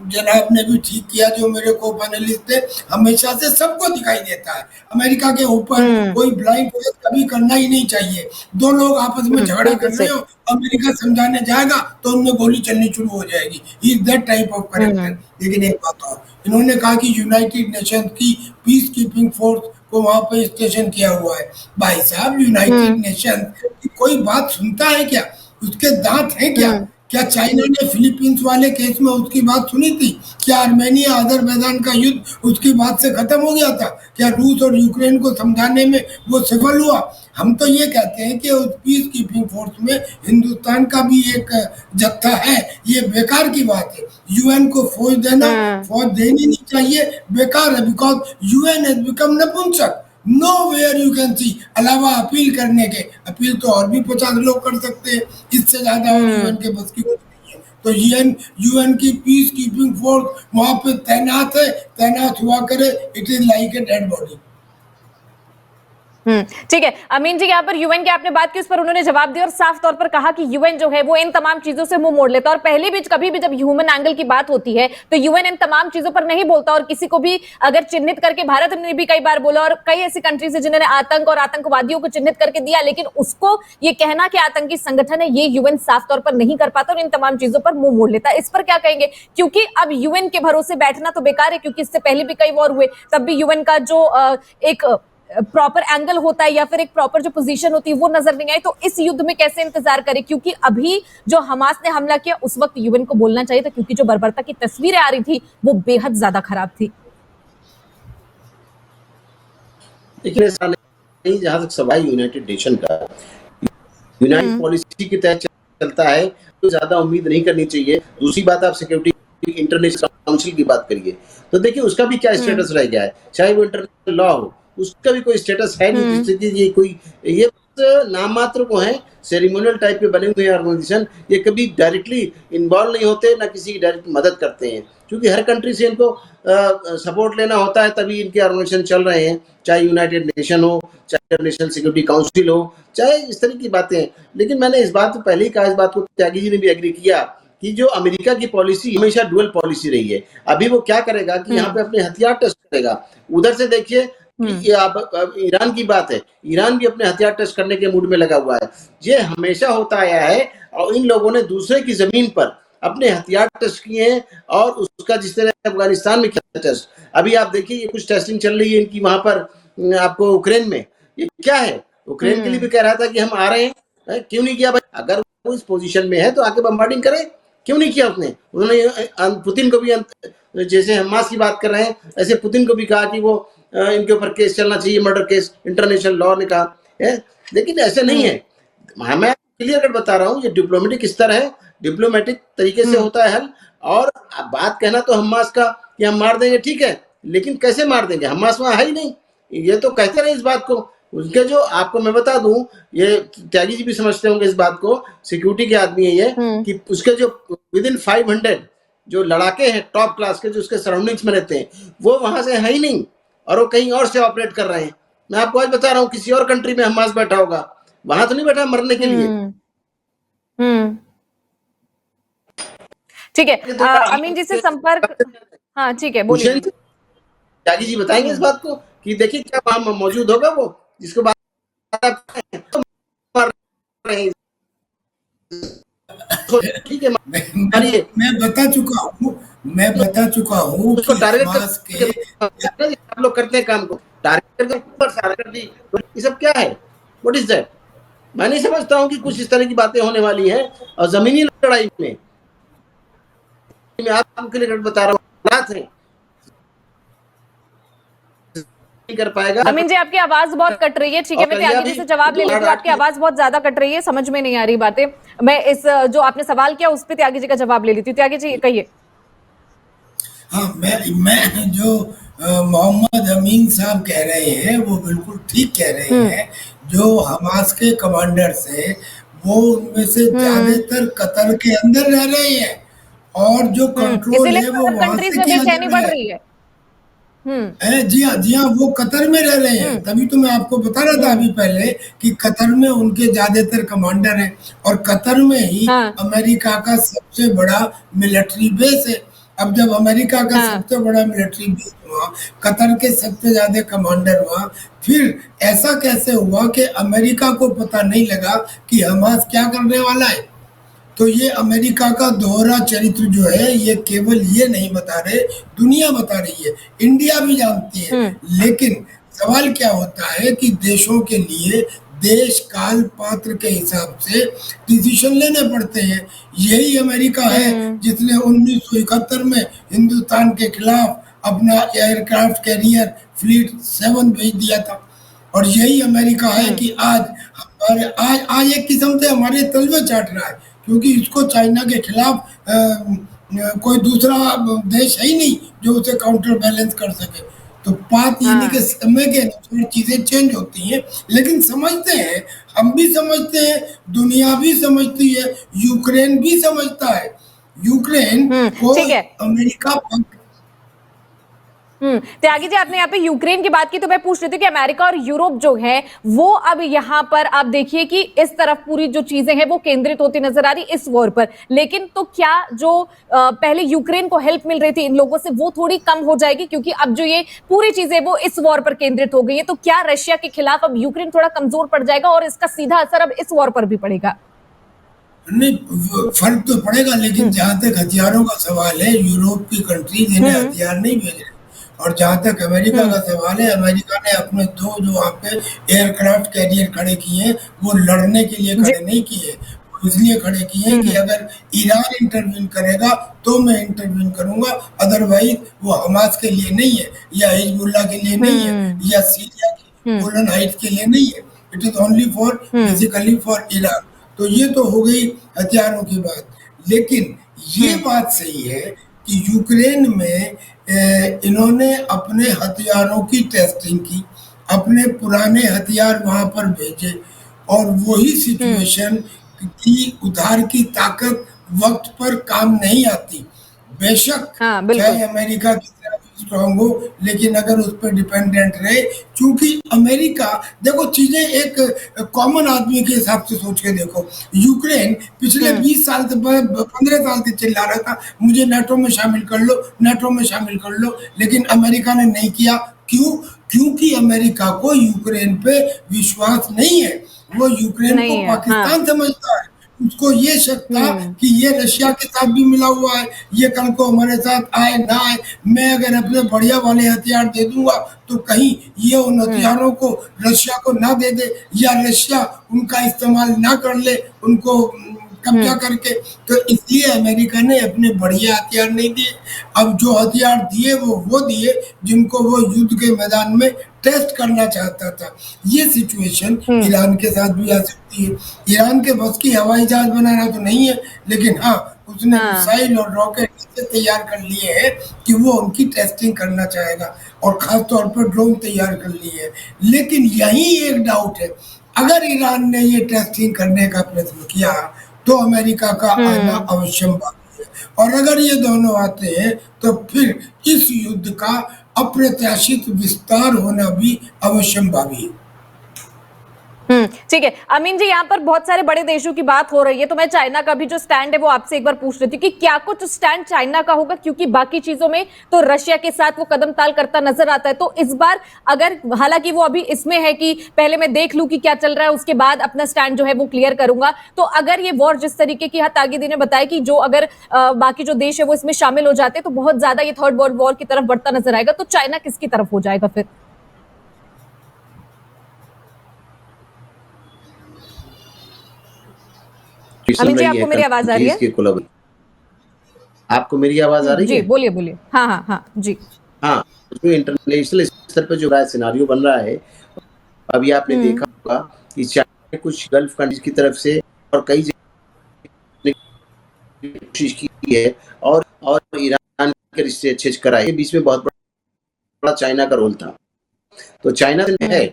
जनाब ने भी ठीक किया, जो मेरे को पैनलिस्ट थे, हमेशा से सबको दिखाई देता है। अमेरिका के ऊपर कोई ब्लाइंड फेस कभी करना ही नहीं चाहिए। दो लोग आपस में झगड़ा कर रहे हो, अमेरिका समझाने जाएगा तो उनमें गोली चलनी शुरू हो जाएगी। Is that type of character. लेकिन एक बात और, इन्होंने कहा कि यूनाइटेड नेशन की पीस कीपिंग फोर्स को वहां पे स्टेशन किया हुआ है। भाई साहब, यूनाइटेड नेशन की कोई बात सुनता है क्या? उसके दांत हैं क्या? क्या चाइना ने फिलीपींस वाले केस में उसकी बात सुनी थी? क्या आर्मेनिया अजरबैजान का युद्ध उसकी बात से खत्म हो गया था? क्या रूस और यूक्रेन को समझाने में वो सफल हुआ? हम तो ये कहते हैं कि उस पीस कीपिंग फोर्स में हिंदुस्तान का भी एक जत्था है। ये बेकार की बात है। यूएन को फौज देनी नहीं चाहिए, बेकार है। बिकॉज यूएन हैज बिकम नपुंसक। Nowhere you can see, अलावा अपील करने के, अपील तो और भी 50 लोग कर सकते हैं, इससे ज्यादा यूएन के बस की बात नहीं है। तो यूएन की पीस कीपिंग फोर्स वहां पे तैनात है, तैनात हुआ करे। It is like a dead body. ठीक है अमीन जी, यहाँ पर यूएन की आपने बात की, उस पर उन्होंने जवाब दिया और साफ तौर पर कहा कि यूएन जो है वो इन तमाम चीजों से मुंह मोड़ लेता है। और पहले भी कभी भी जब ह्यूमन एंगल की बात होती है तो यूएन इन तमाम चीजों पर नहीं बोलता। और किसी को भी अगर चिन्हित करके, भारत ने भी कई बार बोला और कई ऐसी कंट्रीज है जिन्होंने आतंक और आतंकवादियों को चिन्हित करके दिया, लेकिन उसको ये कहना कि आतंकी संगठन है, ये यूएन साफ तौर पर नहीं कर पाता और इन तमाम चीजों पर मुंह मोड़ लेता है। इस पर क्या कहेंगे? क्योंकि अब यूएन के भरोसे बैठना तो बेकार है, क्योंकि इससे पहले भी कई वॉर हुए, तब भी यूएन का जो एक प्रॉपर एंगल होता है या फिर एक प्रॉपर जो पोजीशन होती है वो नजर नहीं आई। तो इस युद्ध में कैसे इंतजार करें? क्योंकि अभी जो हमास ने हमला किया उस वक्त यूएन को बोलना चाहिए था, क्योंकि जो बर्बरता की तस्वीरें आ रही थी वो बेहद ज्यादा खराब थी। देखिए, जहां तक सवाल यूनाइटेड नेशन का, यूनाइटेड पॉलिसी के तहत चलता है तो ज्यादा उम्मीद नहीं करनी चाहिए। दूसरी बात, आप सिक्योरिटी इंटरनेशनल काउंसिल की बात करिए तो देखिए उसका भी क्या स्टेटस रह गया है। चाहे वो इंटरनेशनल लॉ हो, उसका भी कोई स्टेटस है नहीं, जिससे कि ये कोई, ये नाम मात्र को है, सेरेमोनियल टाइप के बने हुए ऑर्गेनाइजेशन। ये कभी डायरेक्टली इन्वॉल्व नहीं होते, ना किसी की डायरेक्ट मदद करते हैं, क्योंकि हर कंट्री से इनको सपोर्ट लेना होता है, तभी इनके ऑर्गेनाइजेशन चल रहे हैं। चाहे यूनाइटेड नेशन हो, चाहे इंटरनेशनल सिक्योरिटी काउंसिल हो, चाहे इस तरह की बातें हैं। लेकिन मैंने इस बात को पहले ही कहा, इस बात को त्यागी जी ने भी एग्री किया कि जो अमेरिका की पॉलिसी हमेशा डुअल पॉलिसी रही है। अभी वो क्या करेगा कि यहाँ पे अपने हथियार टेस्ट करेगा। उधर से देखिए कि अब ईरान की बात है, ईरान भी अपने हथियार टेस्ट करने के मूड में लगा हुआ है। ये हमेशा होता आया है और इन लोगों ने दूसरे की जमीन पर अपने हथियार टेस्ट किए हैं और उसका जिस तरह अफगानिस्तान में किया टेस्ट, अभी आप देखिए ये कुछ टेस्टिंग चल रही है इनकी वहां पर आपको यूक्रेन में। ये क्या है? यूक्रेन के लिए भी कह रहा था कि हम आ रहे हैं, क्यों नहीं किया भाई? अगर वो इस पोजीशन में है तो आके बम्बार्डिंग करे, क्यों नहीं किया उसने? उन्होंने पुतिन को भी, जैसे हमास की बात कर रहे हैं ऐसे पुतिन को भी कहा कि वो इनके ऊपर केस चलना चाहिए, मर्डर केस, इंटरनेशनल लॉ ने कहा है। लेकिन ऐसे नहीं है। मैं क्लियर कट बता रहा हूँ, ये डिप्लोमेटिक स्तर है, डिप्लोमेटिक तरीके से होता है हल। और बात कहना तो हमास का कि हम मार देंगे, ठीक है, लेकिन कैसे मार देंगे? हमास वहां है ही नहीं। ये तो कहते रहे इस बात को। उनके जो, आपको मैं बता दूं, ये त्यागी जी भी समझते होंगे इस बात को, सिक्योरिटी के आदमी है ये, कि उसके जो विद इन 500 जो लड़ाके हैं टॉप क्लास के, जो उसके सराउंडिंग्स में रहते हैं, वो वहां से है ही नहीं और वो कहीं और से ऑपरेट कर रहे हैं। मैं आपको आज बता रहा हूँ, किसी और कंट्री में हमास बैठा होगा, वहां तो नहीं बैठा मरने के लिए। ठीक है, अमीन जी से संपर्क, हाँ ठीक है, बोलिए। त्यागी जी बताएंगे इस बात को कि देखिए क्या वहां मौजूद होगा वो जिसको बात ठीक है। मैं बता चुका हूँ उसको कि टारगेट हमास के आप लोग करते हैं काम को टारगेट कर सारा कर दी, ये सब क्या है? What is that? मैं नहीं समझता हूँ कि कुछ इस तरह की बातें होने वाली है। और जमीनी लड़ाई में मैं आपके लिए बता रहा हूँ, हालात है नहीं कर पाएगा। अमीन जी, आपकी आवाज बहुत कट रही है। ठीक है, मैं त्यागी जी से जवाब ले लेती हूँ। आपकी आवाज बहुत ज्यादा कट रही है, समझ में नहीं आ रही बातें। मैं इस जो आपने सवाल किया उस पर त्यागी जी का जवाब ले लेती हूँ। त्यागी जी कहिए। हाँ, मैं जो मोहम्मद अमीन साहब कह रहे हैं वो बिल्कुल ठीक कह रहे हैं। जो हमास के कमांडर्स हैं वो उनमें से ज्यादातर कतर के अंदर रह रहे हैं और जो कंट्रोल इसीलिए है वो अरब वहां कंट्रीज से में किया जा बेचैनी बढ़ रहा है। रही है। हम्म जी हाँ, वो कतर में रह रहे हैं। तभी तो मैं आपको बता रहा था अभी पहले कि कतर में उनके ज्यादातर कमांडर हैं और कतर में ही हाँ अमेरिका का सबसे बड़ा मिलिट्री बेस है। अब जब अमेरिका का हाँ सबसे बड़ा मिलिट्री बेस हुआ, कतर के सबसे ज्यादा कमांडर हुआ, फिर ऐसा कैसे हुआ कि अमेरिका को पता नहीं लगा कि हमास क्या करने वाला है? तो ये अमेरिका का दोहरा चरित्र जो है ये केवल ये नहीं बता रहे, दुनिया बता रही है, इंडिया भी जानती है। लेकिन सवाल क्या होता है कि देशों के लिए देश काल पात्र के हिसाब से डिसीजन लेने पड़ते हैं। यही अमेरिका है जिसने 1971 में हिंदुस्तान के खिलाफ अपना एयरक्राफ्ट कैरियर फ्लीट 7 भेज दिया था। और यही अमेरिका है कि आज एक किस्म से हमारे तलवे चाट रहा है, क्योंकि इसको चाइना के खिलाफ कोई दूसरा देश है ही नहीं जो उसे काउंटर बैलेंस कर सके। तो बात ये नहीं कि समय के अनुसार चीजें चेंज होती हैं, लेकिन समझते हैं, हम भी समझते हैं, दुनिया भी समझती है, यूक्रेन भी समझता है। यूक्रेन को ठीक है। अमेरिका त्यागी जी, आपने यहाँ पे यूक्रेन की बात की तो मैं पूछ रही थी कि अमेरिका और यूरोप जो है वो अब यहाँ पर आप देखिए कि इस तरफ पूरी जो चीजें हैं वो केंद्रित होती नजर आ रही इस वॉर पर। लेकिन तो क्या जो पहले यूक्रेन को हेल्प मिल रही थी इन लोगों से वो थोड़ी कम हो जाएगी, क्योंकि अब जो ये पूरी चीजें वो इस वॉर पर केंद्रित हो गई है? तो क्या रशिया के खिलाफ अब यूक्रेन थोड़ा कमजोर पड़ जाएगा और इसका सीधा असर अब इस वॉर पर भी पड़ेगा? नहीं, फर्क तो पड़ेगा, लेकिन जहां तक हथियारों का सवाल है, यूरोप की कंट्रीज इन्हें हथियार नहीं भेज रहे। और जहां तक अमेरिका का सवाल है, अमेरिका ने अपने 2 जो वहां पे एयरक्राफ्ट कैरियर खड़े किए हैं वो लड़ने के लिए खड़े नहीं किए, इसलिए खड़े किए कि अगर ईरान इंटरवीन करेगा तो मैं इंटरवीन करूंगा, अदरवाइज वो हमास के लिए नहीं है, या हिजबुल्लाह के लिए नहीं है, या सीरिया की गोलन हाइट्स के लिए नहीं है। It is only for basically for Iran. तो ये तो हो गई हथियारों की बात। लेकिन ये बात सही है कि यूक्रेन में इन्होंने अपने हथियारों की टेस्टिंग की, अपने पुराने हथियार वहां पर भेजे, और वही सिचुएशन की उधार की ताकत वक्त पर काम नहीं आती। बेशक चाहे अमेरिका की तरफ स्ट्रांग हो, लेकिन अगर उस पर डिपेंडेंट रहे, क्योंकि अमेरिका, देखो चीजें एक कॉमन आदमी के हिसाब से सोच के देखो। यूक्रेन पिछले 20 साल से 15 साल से चिल्ला रहा था मुझे नाटो में शामिल कर लो, नाटो में शामिल कर लो, लेकिन अमेरिका ने नहीं किया। क्यों? क्योंकि अमेरिका को यूक्रेन पे विश्वास नहीं है। वो यूक्रेन को पाकिस्तान समझता है। उसको ये शक था कि ये रशिया के साथ भी मिला हुआ है, ये कल को हमारे साथ आए ना आए, मैं अगर अपने बढ़िया वाले हथियार दे दूंगा तो कहीं ये उन हथियारों को रशिया को ना दे दे, या रशिया उनका इस्तेमाल ना कर ले उनको कब्जा करके। तो इसलिए अमेरिका ने अपने बढ़िया हथियार नहीं दिए। अब जो हथियार दिए वो दिए जिनको वो युद्ध के मैदान में टेस्ट करना चाहता था। ये सिचुएशन ईरान के साथ भी आ सकती है। ईरान के बस की हवाई जहाज बनाना तो नहीं है, लेकिन हाँ उसने मिसाइल और रॉकेट ऐसे तैयार कर लिए हैं कि वो उनकी टेस्टिंग करना चाहेगा, और खास तौर पर ड्रोन तैयार कर लिए हैं। लेकिन यही एक डाउट है, अगर ईरान ने ये टेस्टिंग करने का प्रयत्न किया तो अमेरिका का आना अवश्यम बात है, और अगर ये दोनों आते हैं तो फिर इस युद्ध का अप्रत्याशित विस्तार होना भी अवश्यम भावी है। ठीक है अमीन जी, यहाँ पर बहुत सारे बड़े देशों की बात हो रही है, तो मैं चाइना का भी जो स्टैंड है वो आपसे एक बार पूछ रही थी कि क्या कुछ स्टैंड चाइना का होगा, क्योंकि बाकी चीजों में तो रशिया के साथ वो कदम ताल करता नजर आता है। तो इस बार अगर, हालांकि वो अभी इसमें है कि पहले मैं देख लूं कि क्या चल रहा है, उसके बाद अपना स्टैंड जो है वो क्लियर करूंगा, तो अगर ये वॉर जिस तरीके की तागिदी ने बताया कि जो अगर बाकी जो देश है वो इसमें शामिल हो जाते हैं तो बहुत ज्यादा ये थर्ड वर्ल्ड वॉर की तरफ बढ़ता नजर आएगा, तो चाइना किसकी तरफ हो जाएगा फिर? अमीन जी, आपको मेरी आवाज आ रही है? आपको मेरी आवाज आ रही है? जी बोलिए बोलिए। हाँ हाँ हाँ जी। हाँ, जो इंटरनेशनल स्तर पे जो सिनारियो बन रहा है, अभी आपने देखा होगा कि चाइना ने कुछ गल्फ कंट्रीज की तरफ से और कई जगह कोशिश की है और ईरान के रिश्ते अच्छे कराए। के बीच में बहुत बड़ा चाइना का रोल था। तो चाइना है,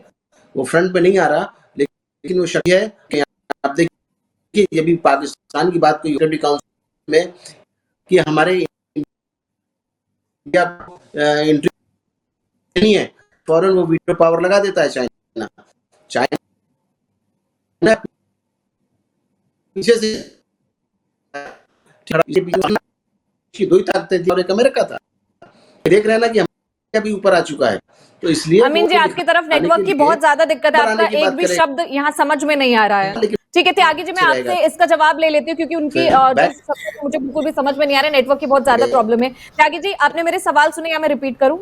वो फ्रंट पे नहीं आ रहा, लेकिन वो शक्ति है कि आप देखिए, ये भी पाकिस्तान की बात को सिक्योरिटी काउंसिल में कि हमारे इंडिया एंट्री नहीं है, फौरन वो वीटो पावर लगा देता है चाइना। चाइना पीछे से दो ही ताकतें थी और एक अमेरिका था। देख रहे हैं ना कि अमेरिका भी ऊपर आ चुका है, तो इसलिए अमीन जी, आपकी तरफ नेटवर्क की बहुत ज्यादा दिक्कत है, आपका एक भी शब्द यहाँ समझ में नहीं आ रहा है। ठीक है त्यागी जी, मैं आपसे इसका जवाब ले लेती हूँ क्योंकि उनकी जो शब्द मुझे बिल्कुल भी समझ में नहीं आ रहा है, नेटवर्क की बहुत ज्यादा प्रॉब्लम है। त्यागी जी, आपने मेरे सवाल सुने या मैं रिपीट करूं?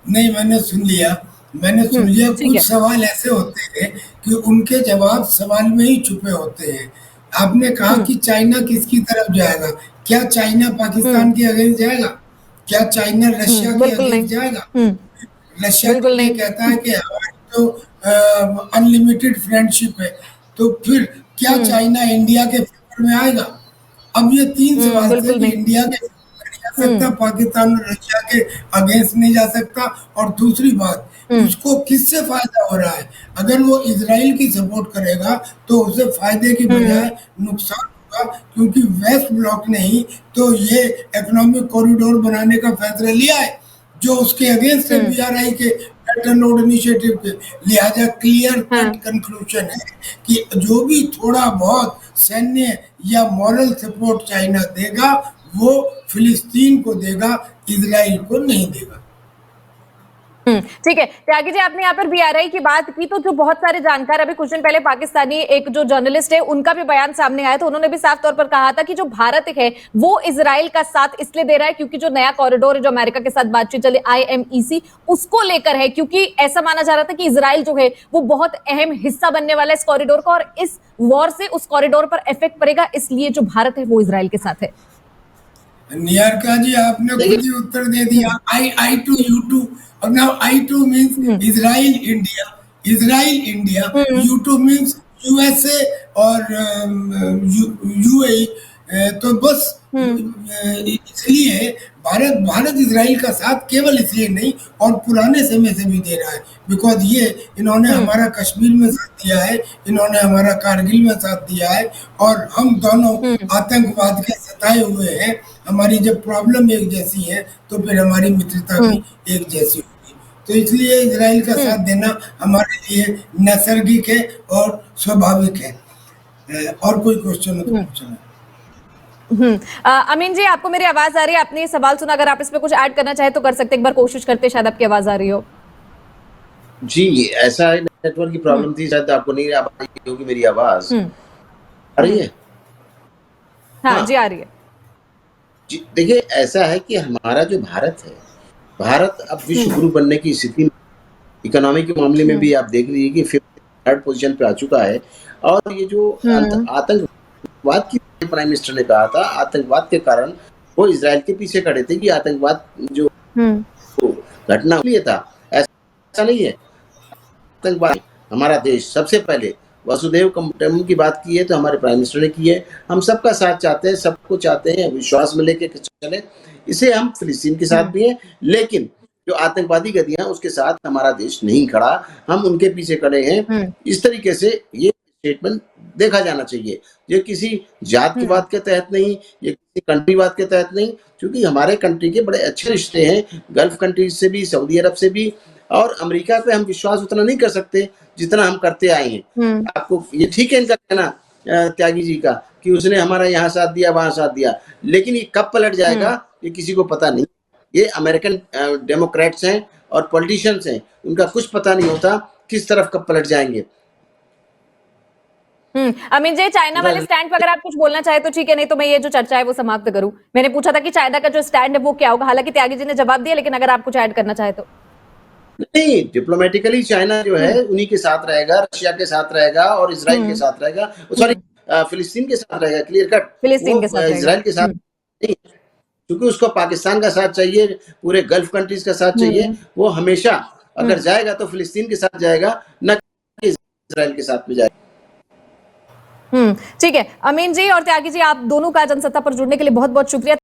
नहीं, मैंने सुन लिया। कुछ सवाल ऐसे होते हैं कि उनके जवाब सवाल में ही छुपे होते हैं। आपने कहा कि चाइना किसकी तरफ जाएगा? क्या चाइना पाकिस्तान के अगेंस्ट जाएगा? क्या चाइना रशिया के अगेंस्ट जाएगा? रशिया के लिए कहता है कि हमारी तो अनलिमिटेड फ्रेंडशिप है, तो फिर क्या चाइना इंडिया के फेवर में आएगा? अब ये तीन सवाल थे कि इंडिया के सकता, पाकिस्तान और रशिया के अगेंस्ट नहीं जा सकता, और दूसरी बात उसको किससे फायदा हो रहा है? अगर वो इजराइल की सपोर्ट करेगा तो उसे फायदे की बजाय नुकसान होगा, क्योंकि वेस्ट ब्लॉक ने ही तो ये इकोनॉमिक कॉरिडोर बनाने का फैसला लिया है जो उसके अगेंस्ट है, BRI के बेल्ट एंड रोड इनिशिएटिव के। लिहाजा क्लियर कट कंक्लूजन है कि जो भी थोड़ा बहुत सैन्य या मॉरल सपोर्ट चाइना देगा वो फिलिस्तीन को देगा, इजराइल को नहीं देगा। ठीक है त्यागी जी, आपने यहाँ पर BRI की बात की, तो जो बहुत सारे जानकार, अभी कुछ दिन पहले पाकिस्तानी एक जो जर्नलिस्ट है उनका भी बयान सामने आया, तो उन्होंने भी साफ तौर पर कहा था कि जो भारत है वो इजराइल का साथ इसलिए दे रहा है क्योंकि जो नया कॉरिडोर है जो अमेरिका के साथ बातचीत चली IMEC उसको लेकर है, क्योंकि ऐसा माना जा रहा था कि इजराइल जो है वो बहुत अहम हिस्सा बनने वाला है इस कॉरिडोर का और इस वॉर से उस कॉरिडोर पर इफेक्ट पड़ेगा, इसलिए जो भारत है वो इजराइल के साथ है। निहारिका जी, आपने खुद ही उत्तर दे दिया, I to you too, and now I too means Israel India, you too means USA और UAE। तो बस इसलिए भारत इजराइल का साथ केवल इसलिए नहीं और पुराने समय से भी दे रहा है, बिकॉज ये इन्होंने हमारा कश्मीर में साथ दिया है, इन्होंने हमारा कारगिल में साथ दिया है, और हम दोनों आतंकवाद के सताए हुए हैं। हमारी जब प्रॉब्लम एक जैसी है तो फिर हमारी मित्रता भी एक जैसी होगी। तो इसलिए इजराइल का साथ देना हमारे लिए नैसर्गिक है और स्वाभाविक है। और कोई क्वेश्चन हो तो पूछना। अमीन जी, आपको मेरी आवाज आ रही है? आपने ये सवाल सुना, अगर आप इसमें कुछ ऐड करना चाहे तो कर सकते, एक बार कोशिश करते, शायद आपकी आवाज आ रही हो। जी, ऐसा है, नेटवर्क की प्रॉब्लम थी, शायद आपको नहीं आ रही होगी मेरी आवाज। आ रही है? हाँ जी, आ रही है जी। देखिए, ऐसा है कि हमारा जो भारत है, भारत अब विश्व गुरु बनने की स्थिति, इकोनॉमी के मामले में भी आप देख लीजिए कि 3rd पोजीशन पे आ चुका है। और ये जो आतंकवाद की, प्राइम मिनिस्टर ने कहा था, आतंकवाद के कारण वो इजराइल के पीछे खड़े थे कि आतंकवाद जो घटना हुई था, ऐसा नहीं है। आतंकवाद हमारा देश सबसे पहले वसुधैव कुटुंबकम की बात की है तो हमारे प्राइम मिनिस्टर ने की है। हम सबका साथ चाहते हैं, सबको चाहते हैं, विश्वास में लेके चले। इसे हम फिलिस्तीन के साथ भी हैं, लेकिन जो आतंकवादी गतियां उसके साथ हमारा देश नहीं खड़ा, हम उनके पीछे खड़े हैं। इस तरीके से ये स्टेटमेंट देखा जाना चाहिए। ये किसी जातिवाद के तहत नहीं, ये किसी कंट्रीवाद के तहत नहीं, क्योंकि हमारे कंट्री के बड़े अच्छे रिश्ते हैं गल्फ कंट्रीज से भी, सऊदी अरब से भी, और अमेरिका पे हम विश्वास उतना नहीं कर सकते जितना हम करते आए हैं। आपको ये ठीक है इनका कहना, त्यागी जी का, कि उसने हमारा यहाँ साथ दिया, वहां साथ दिया, लेकिन ये कब पलट जाएगा ये किसी को पता नहीं। ये अमेरिकन डेमोक्रेट्स हैं और पॉलिटिशियंस हैं, उनका कुछ पता नहीं होता किस तरफ कब पलट जाएंगे। अमीन जी, चाइना वाले स्टैंड पर अगर आप कुछ बोलना चाहे तो ठीक है, नहीं तो मैं ये जो चर्चा है वो समाप्त करूं। मैंने पूछा था कि चाइना का जो स्टैंड है वो क्या होगा, हालांकि त्यागी जी ने जवाब दिया, लेकिन अगर आप कुछ ऐड करना चाहे तो। नहीं, डिप्लोमेटिकली चाइना जो है उन्हीं के साथ रहेगा, रशिया के साथ रहेगा और इजराइल के साथ रहेगा, सॉरी फिलिस्तीन के साथ रहेगा, क्लियर कट। फिलिस्तीन के साथ, इजराइल के साथ नहीं। क्योंकि उसको पाकिस्तान का साथ चाहिए, पूरे गल्फ कंट्रीज का साथ चाहिए। वो हमेशा अगर जाएगा तो फिलिस्तीन के साथ जाएगा, न कि इजराइल के साथ में जाएगा। ठीक है। अमीन जी और त्यागी जी, आप दोनों का जनसत्ता पर जुड़ने के लिए बहुत बहुत शुक्रिया।